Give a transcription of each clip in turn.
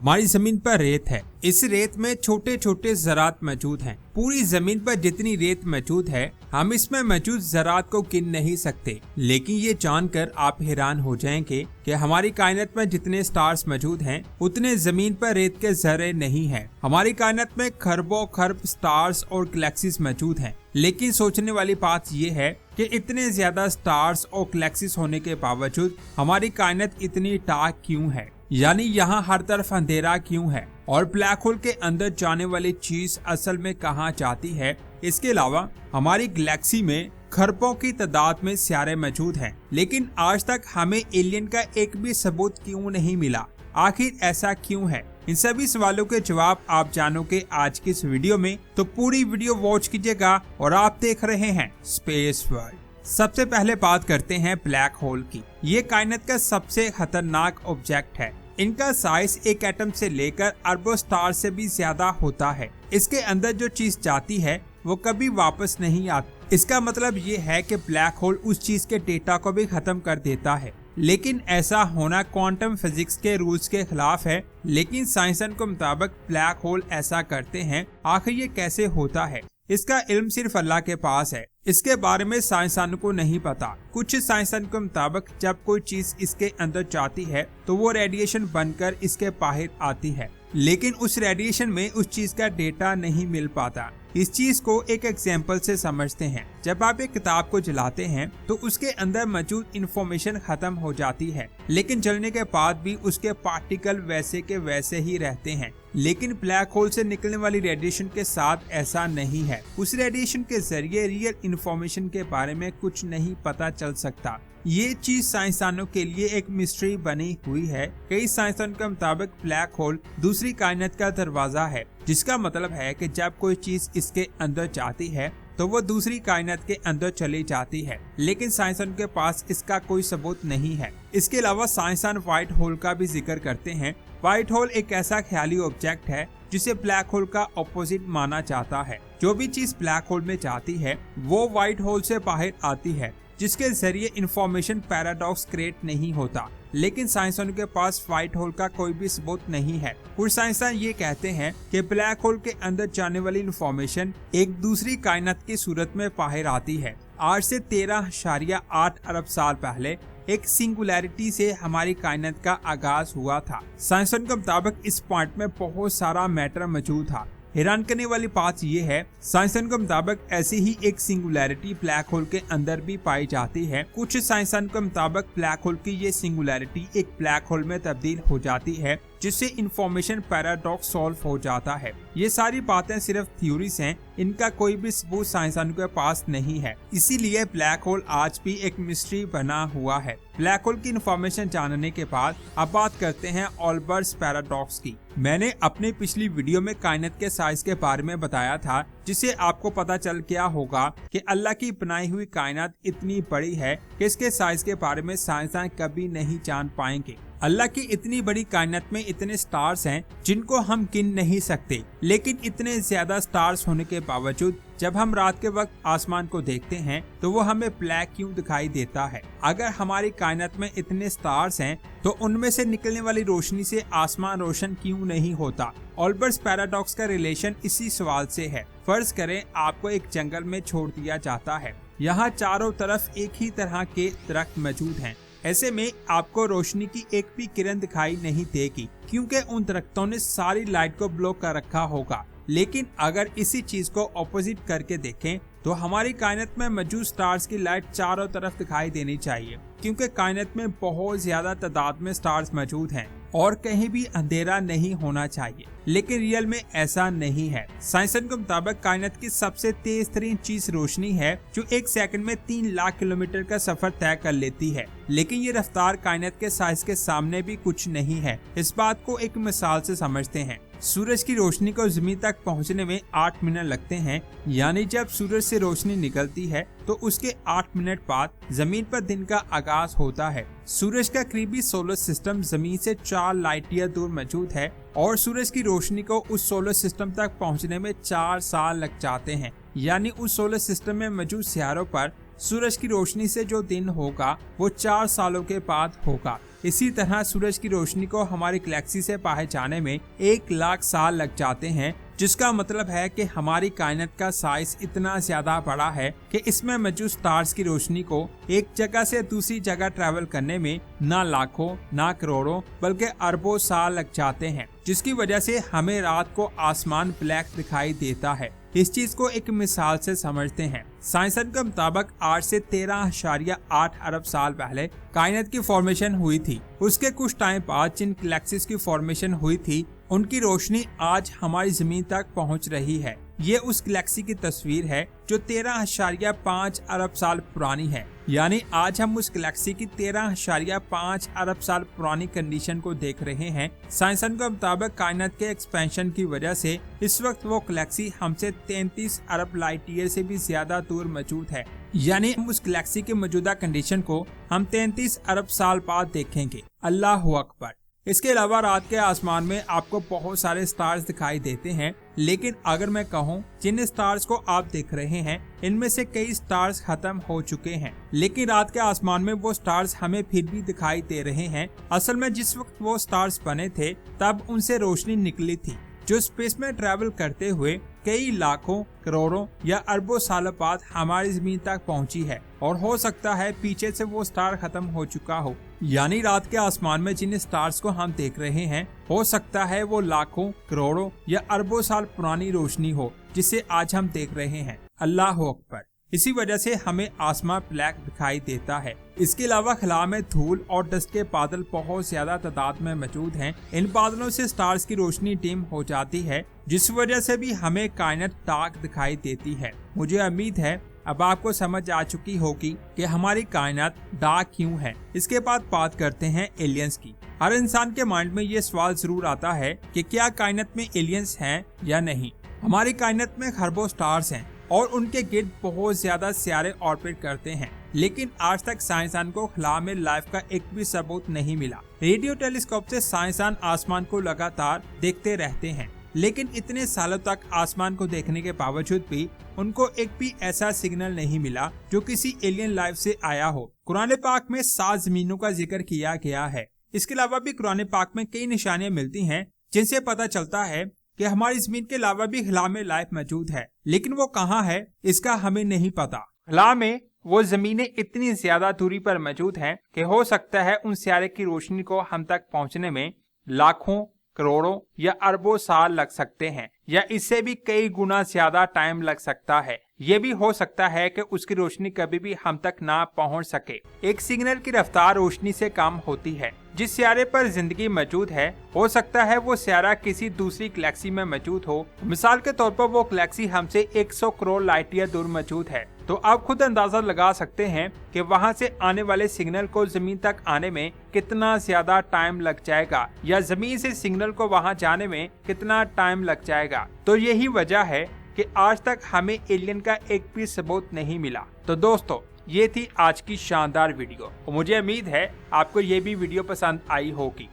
हमारी जमीन पर रेत है। इस रेत में छोटे छोटे ज़रात मौजूद हैं। पूरी जमीन पर जितनी रेत मौजूद है हम इसमें मौजूद ज़रात को गिन नहीं सकते। लेकिन ये जानकर आप हैरान हो जाएंगे कि हमारी कायनात में जितने स्टार्स मौजूद हैं उतने जमीन पर रेत के ज़र्रे नहीं हैं। हमारी कायनात में खरबों खरब स्टार्स और गैलेक्सीज मौजूद हैं। लेकिन सोचने वाली बात यह है कि इतने ज्यादा स्टार्स और गैलेक्सीज होने के बावजूद हमारी कायनात इतनी टाक क्यों है, यानी यहाँ हर तरफ अंधेरा क्यों है और ब्लैक होल के अंदर जाने वाली चीज असल में कहाँ जाती है। इसके अलावा हमारी गैलेक्सी में खरबों की तादाद में सितारे मौजूद हैं, लेकिन आज तक हमें एलियन का एक भी सबूत क्यों नहीं मिला। आखिर ऐसा क्यों है? इन सभी सवालों के जवाब आप जानोगे आज की इस वीडियो में, तो पूरी वीडियो वॉच कीजिएगा। और आप देख रहे हैं स्पेस वर्ल्ड। सबसे पहले बात करते हैं ब्लैक होल की। ये कायनात का सबसे खतरनाक ऑब्जेक्ट है। इनका साइज एक एटम से लेकर अरबों स्टार से भी ज्यादा होता है। इसके अंदर जो चीज जाती है वो कभी वापस नहीं आती। इसका मतलब ये है कि ब्लैक होल उस चीज के डेटा को भी खत्म कर देता है। लेकिन ऐसा होना क्वांटम फिजिक्स के रूल्स के खिलाफ है। लेकिन साइंसदान के मुताबिक ब्लैक होल ऐसा करते हैं। आखिर ये कैसे होता है, इसका इल्म सिर्फ अल्लाह के पास है। इसके बारे में साइंसदानों को नहीं पता। कुछ साइंसदान के मुताबिक जब कोई चीज इसके अंदर जाती है तो वो रेडिएशन बनकर इसके बाहर आती है, लेकिन उस रेडिएशन में उस चीज का डेटा नहीं मिल पाता। इस चीज को एक एग्जाम्पल से समझते हैं। जब आप एक किताब को जलाते हैं तो उसके अंदर मौजूद इंफॉर्मेशन खत्म हो जाती है, लेकिन जलने के बाद भी उसके पार्टिकल वैसे के वैसे ही रहते हैं। लेकिन ब्लैक होल से निकलने वाली रेडिएशन के साथ ऐसा नहीं है। उस रेडिएशन के जरिए रियल इंफॉर्मेशन के बारे में कुछ नहीं पता चल सकता। ये चीज साइंसदानों के लिए एक मिस्ट्री बनी हुई है। कई साइंसदानों के मुताबिक ब्लैक होल दूसरी कायनात का दरवाजा है, जिसका मतलब है कि जब कोई चीज इसके अंदर जाती है तो वो दूसरी कायनात के अंदर चली जाती है। लेकिन साइंसदानों के पास इसका कोई सबूत नहीं है। इसके अलावा साइंसदान व्हाइट होल का भी जिक्र करते हैं। व्हाइट होल एक ऐसा ख्याली ऑब्जेक्ट है जिसे ब्लैक होल का ऑपोजिट माना जाता है। जो भी चीज ब्लैक होल में जाती है वो व्हाइट होल से बाहर आती है, जिसके जरिए इंफॉर्मेशन पैराडॉक्स क्रिएट नहीं होता। लेकिन साइंसदानों के पास व्हाइट होल का कोई भी सबूत नहीं है। कुछ साइंसदान ये कहते हैं कि ब्लैक होल के अंदर जाने वाली इंफॉर्मेशन एक दूसरी कायनात की सूरत में बाहर आती है। आज से 13.8 अरब साल पहले एक सिंगुलैरिटी से हमारी कायनात का आगाज हुआ था। साइंसदान के मुताबिक इस पॉइंट में बहुत सारा मैटर मौजूद था। हैरान करने वाली बात यह है, साइंसदान के मुताबिक ऐसी ही एक सिंगुलैरिटी ब्लैक होल के अंदर भी पाई जाती है। कुछ साइंसदान के मुताबिक ब्लैक होल की ये सिंगुलैरिटी एक ब्लैक होल में तब्दील हो जाती है, जिससे इंफॉर्मेशन पैराडॉक्स सॉल्व हो जाता है। ये सारी बातें सिर्फ थ्योरीज हैं, इनका कोई भी सबूत साइंसदानों के पास नहीं है। इसीलिए ब्लैक होल आज भी एक मिस्ट्री बना हुआ है। ब्लैक होल की इंफॉर्मेशन जानने के बाद अब बात करते हैं ऑल्बर्ट्स पैराडॉक्स की। मैंने अपनी पिछली वीडियो में कायनात के साइज के बारे में बताया था, जिससे आपको पता चल गया होगा कि अल्लाह की बनाई हुई कायनात इतनी बड़ी है कि इसके साइज के बारे में साइंसदान कभी नहीं जान पाएंगे। अल्लाह की इतनी बड़ी कायनात में इतने स्टार्स हैं जिनको हम गिन नहीं सकते। लेकिन इतने ज्यादा स्टार्स होने के बावजूद जब हम रात के वक्त आसमान को देखते हैं तो वो हमें ब्लैक क्यों दिखाई देता है? अगर हमारी कायनात में इतने स्टार्स हैं तो उनमें से निकलने वाली रोशनी से आसमान रोशन क्यों नहीं होता? ऑल्बर्ट्स पैराडॉक्स का रिलेशन इसी सवाल से है। फर्ज करें आपको एक जंगल में छोड़ दिया जाता है। यहाँ चारों तरफ एक ही तरह के दरख्त मौजूद हैं। ऐसे में आपको रोशनी की एक भी किरण दिखाई नहीं देगी, क्योंकि उन दरख्तों ने सारी लाइट को ब्लॉक कर रखा होगा। लेकिन अगर इसी चीज को ऑपोजिट करके देखें तो हमारी कायनात में मौजूद स्टार्स की लाइट चारों तरफ दिखाई देनी चाहिए, क्योंकि कायनात में बहुत ज्यादा तादाद में स्टार्स मौजूद हैं और कहीं भी अंधेरा नहीं होना चाहिए। लेकिन रियल में ऐसा नहीं है। साइंसदान के मुताबिक कायनात की सबसे तेज तरीन चीज रोशनी है, जो एक सेकंड में 3 लाख किलोमीटर का सफर तय कर लेती है। लेकिन ये रफ्तार कायनात के साइज के सामने भी कुछ नहीं है। इस बात को एक मिसाल से समझते हैं। सूरज की रोशनी को जमीन तक पहुंचने में 8 मिनट लगते हैं, यानी जब सूरज से रोशनी निकलती है तो उसके 8 मिनट बाद जमीन पर दिन का आगाज होता है। सूरज का करीबी सोलर सिस्टम जमीन से 4 लाइट ईयर दूर मौजूद है और सूरज की रोशनी को उस सोलर सिस्टम तक पहुंचने में 4 साल लग जाते हैं। यानी उस सोलर सिस्टम में मौजूद सितारों पर सूरज की रोशनी से जो दिन होगा वो 4 सालों के बाद होगा। इसी तरह सूरज की रोशनी को हमारी गैलेक्सी से बाहर जाने में 1 लाख साल लग जाते हैं, जिसका मतलब है कि हमारी कायनात का साइज इतना ज्यादा बड़ा है कि इसमें मौजूद स्टार्स की रोशनी को एक जगह से दूसरी जगह ट्रैवल करने में ना लाखों ना करोड़ों बल्कि अरबों साल लग जाते हैं, जिसकी वजह से हमें रात को आसमान ब्लैक दिखाई देता है। इस चीज को एक मिसाल से समझते हैं। साइंसदान के मुताबिक 8 से 13.8 अरब साल पहले कायनात की फॉर्मेशन हुई थी। उसके कुछ टाइम बाद जिन गैलेक्सीज की फॉर्मेशन हुई थी उनकी रोशनी आज हमारी जमीन तक पहुंच रही है। ये उस गैलेक्सी की तस्वीर है जो 13.5 अरब साल पुरानी है। यानी आज हम उस गैलेक्सी की 13.5 अरब साल पुरानी कंडीशन को देख रहे हैं। साइंसदान के मुताबिक कायनात के एक्सपेंशन की वजह से इस वक्त वो गैलेक्सी हमसे 33 अरब लाइट ईयर से भी ज्यादा दूर मौजूद है। यानी हम उस गैलेक्सी की मौजूदा कंडीशन को हम 33 अरब साल बाद देखेंगे। अल्लाह अकबर। इसके अलावा रात के आसमान में आपको बहुत सारे स्टार्स दिखाई देते हैं, लेकिन अगर मैं कहूं जिन स्टार्स को आप देख रहे हैं इनमें से कई स्टार्स खत्म हो चुके हैं, लेकिन रात के आसमान में वो स्टार्स हमें फिर भी दिखाई दे रहे हैं। असल में जिस वक्त वो स्टार्स बने थे तब उनसे रोशनी निकली थी जो स्पेस में ट्रैवल करते हुए कई लाखों करोड़ों या अरबों साल बाद हमारी जमीन तक पहुंची है, और हो सकता है पीछे से वो स्टार खत्म हो चुका हो। यानी रात के आसमान में जिन स्टार्स को हम देख रहे हैं हो सकता है वो लाखों करोड़ों या अरबों साल पुरानी रोशनी हो जिसे आज हम देख रहे हैं। अल्लाह अकबर। इसी वजह से हमें आसमान ब्लैक दिखाई देता है। इसके अलावा खला में धूल और डस्ट के बादल बहुत ज्यादा तादाद में मौजूद हैं। इन बादलों से स्टार्स की रोशनी डिम हो जाती है, जिस वजह से भी हमें कायनात डार्क दिखाई देती है। मुझे उम्मीद है अब आपको समझ आ चुकी होगी कि हमारी कायनात डार्क क्यों है। इसके बाद बात करते हैं एलियंस की। हर इंसान के माइंड में ये सवाल जरूर आता है कि क्या कायनात में एलियंस हैं या नहीं। हमारी कायनात में खरबों स्टार्स हैं और उनके गिर्द बहुत ज्यादा सितारे ऑर्बिट करते हैं, लेकिन आज तक साइंसदान को खला में लाइफ का एक भी सबूत नहीं मिला। रेडियो टेलीस्कोप से साइंसदान आसमान को लगातार देखते रहते हैं, लेकिन इतने सालों तक आसमान को देखने के बावजूद भी उनको एक भी ऐसा सिग्नल नहीं मिला जो किसी एलियन लाइफ से आया हो। कुरान पाक में 7 जमीनों का जिक्र किया गया है। इसके अलावा भी कुरान पाक में कई निशानियां मिलती हैं जिनसे पता चलता है कि हमारी जमीन के अलावा भी खला में लाइफ मौजूद है, लेकिन वो कहाँ है इसका हमें नहीं पता। खला में वो जमीनें इतनी ज्यादा दूरी पर मौजूद हैं कि हो सकता है उन सितारे की रोशनी को हम तक पहुंचने में लाखों करोड़ों या अरबों साल लग सकते हैं, या इससे भी कई गुना ज्यादा टाइम लग सकता है। ये भी हो सकता है कि उसकी रोशनी कभी भी हम तक ना पहुंच सके। एक सिग्नल की रफ्तार रोशनी से कम होती है। जिस सियारे पर जिंदगी मौजूद है हो सकता है वो सियारा किसी दूसरी गैलेक्सी में मौजूद हो। मिसाल के तौर पर वो गैलेक्सी हमसे 100 करोड़ लाइट ईयर दूर मौजूद है, तो आप खुद अंदाजा लगा सकते हैं कि वहां से आने वाले सिग्नल को जमीन तक आने में कितना ज्यादा टाइम लग जाएगा, या जमीन से सिग्नल को वहां जाने में कितना टाइम लग जाएगा। तो यही वजह है कि आज तक हमें एलियन का एक भी सबूत नहीं मिला। तो दोस्तों, ये थी आज की शानदार वीडियो, और मुझे उम्मीद है आपको ये भी वीडियो पसंद आई होगी।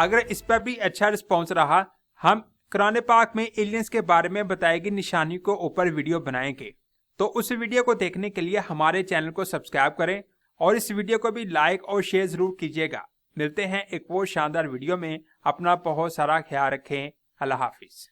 अगर इस पर भी अच्छा रिस्पॉन्स रहा, हम कुरान पाक में एलियंस के बारे में बताई गई निशानी को ऊपर वीडियो बनाएंगे। तो उस वीडियो को देखने के लिए हमारे चैनल को सब्सक्राइब करें और इस वीडियो को भी लाइक और शेयर जरूर कीजिएगा। मिलते हैं एक और शानदार वीडियो में। अपना बहुत सारा ख्याल रखें। अल्लाह हाफिज।